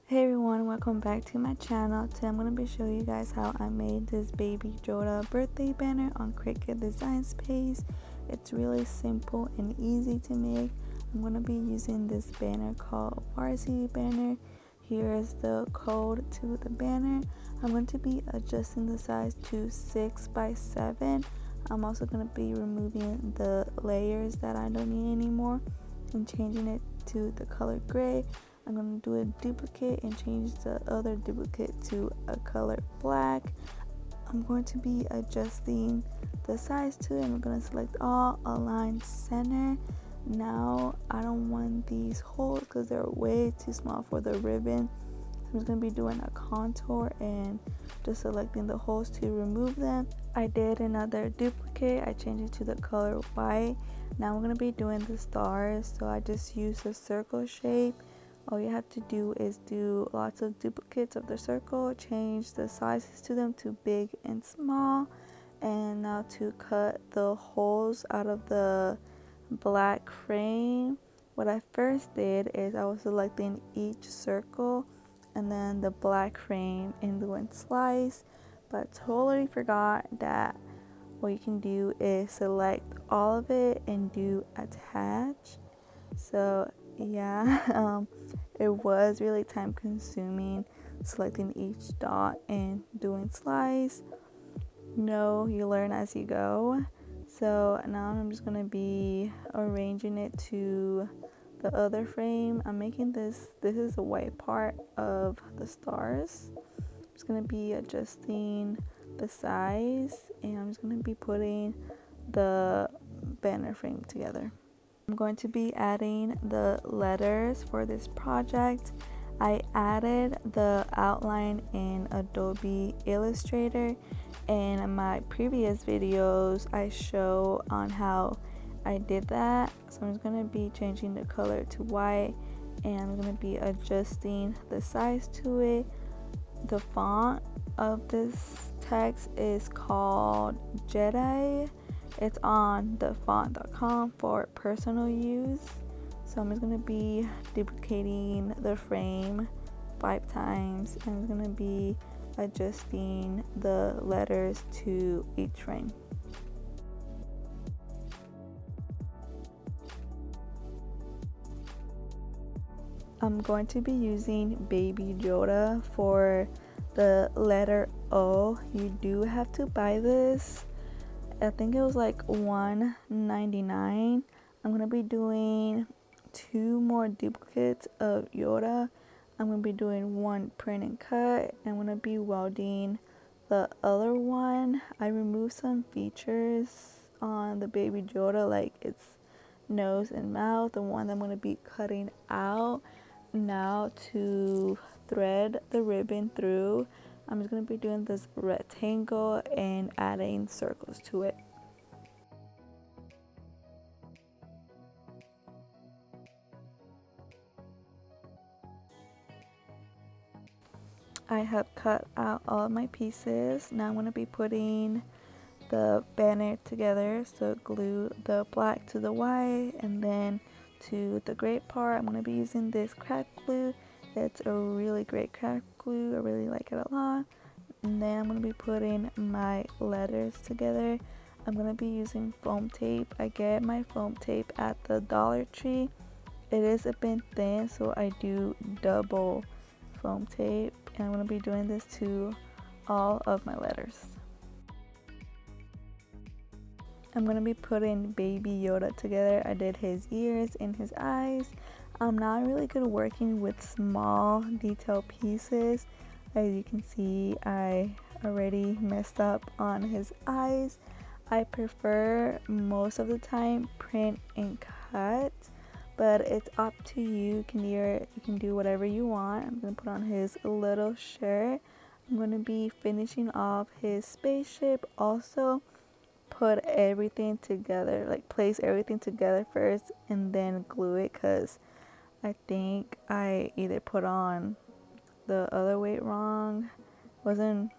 Hey everyone, welcome back to my channel. Today I'm going to be showing you guys how I made this Baby Yoda birthday banner on Cricut Designs page. It's really simple and easy to make. I'm going to be using this banner called Varsity Banner. Here is the code to the banner. I'm going to be adjusting the size to 6 by 7. I'm also going to be removing the layers that I don't need anymore and changing it to the color gray. I'm going to do a duplicate and change the other duplicate to a color black. I'm going to be adjusting the size to it, and we're going to select all, align center. Now I don't want these holes because they're way too small for the ribbon. I'm just going to be doing a contour and just selecting the holes to remove them. I did another duplicate. I changed it to the color white. Now I'm going to be doing the stars, so I just use a circle shape. All you have to do is do lots of duplicates of the circle, change the sizes to them to big and small, and now to cut the holes out of the black frame. What I first did is I was selecting each circle and then the black frame and doing slice, but totally forgot that what you can do is select all of it and do attach. So yeah, it was really time consuming selecting each dot and doing slice. No, you learn as you go. So now I'm just gonna be arranging it to the other frame. I'm making this is the white part of the stars. I'm just gonna be adjusting the size, and I'm just gonna be putting the banner frame together. I'm going to be adding the letters for this project. I added the outline in Adobe Illustrator. In my previous videos, I show on how I did that. So I'm just going to be changing the color to white, and I'm going to be adjusting the size to it. The font of this text is called Jedi. It's on thefont.com for personal use. So I'm just going to be duplicating the frame 5 times, and I'm going to be adjusting the letters to each frame. I'm going to be using Baby Yoda for the letter O. You do have to buy this. I think it was like $1.99. I'm gonna be doing 2 more duplicates of Yoda. I'm gonna be doing 1 print and cut, and I'm gonna be welding the other one. I removed some features on the Baby Yoda, like its nose and mouth, the one that I'm gonna be cutting out. Now to thread the ribbon through, I'm just going to be doing this rectangle and adding circles to it. I have cut out all of my pieces. Now I'm going to be putting the banner together. So glue the black to the white, and then to the gray part I'm going to be using this crack glue. It's a really great crack glue. I really like it a lot. And then I'm going to be putting my letters together. I'm going to be using foam tape. I get my foam tape at the Dollar Tree. It is a bit thin, so I do double foam tape, and I'm going to be doing this to all of my letters. I'm going to be putting Baby Yoda together. I did his ears and his eyes. I'm not really good working with small detail pieces. As you can see, I already messed up on his eyes. I prefer most of the time print and cut, but it's up to you. You can do whatever you want. I'm going to put on his little shirt. I'm going to be finishing off his spaceship. Also, put everything together, like place everything together first and then glue it, because I think I either put on the other weight wrong. Wasn't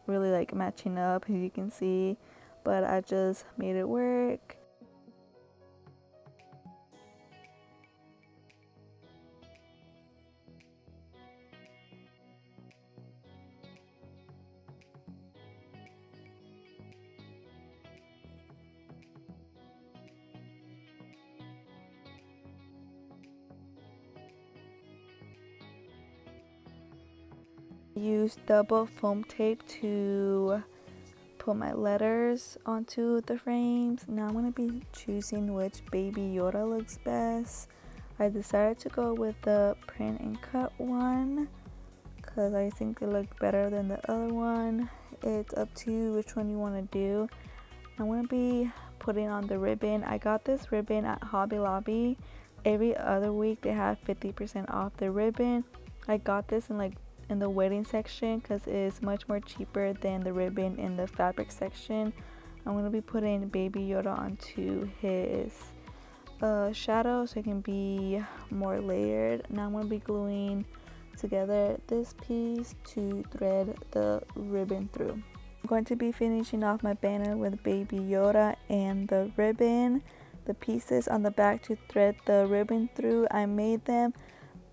really like matching up, as you can see, but I just made it work. Use double foam tape to put my letters onto the frames. Now I'm going to be choosing which Baby Yoda looks best. I decided to go with the print and cut one because I think they look better than the other one. It's up to you which one you want to do. I'm going to be putting on the ribbon. I got this ribbon at Hobby Lobby. Every other week they have 50% off the ribbon. I got this in the wedding section because it's much more cheaper than the ribbon in the fabric section. I'm going to be putting Baby Yoda onto his shadow so it can be more layered. Now I'm going to be gluing together this piece to thread the ribbon through. I'm going to be finishing off my banner with Baby Yoda and the ribbon. The pieces on the back to thread the ribbon through, I made them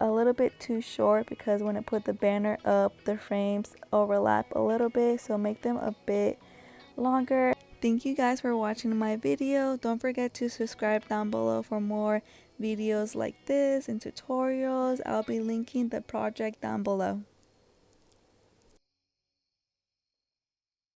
a little bit too short because when I put the banner up, the frames overlap a little bit, so make them a bit longer. Thank you guys for watching my video. Don't forget to subscribe down below for more videos like this and tutorials. I'll be linking the project down below.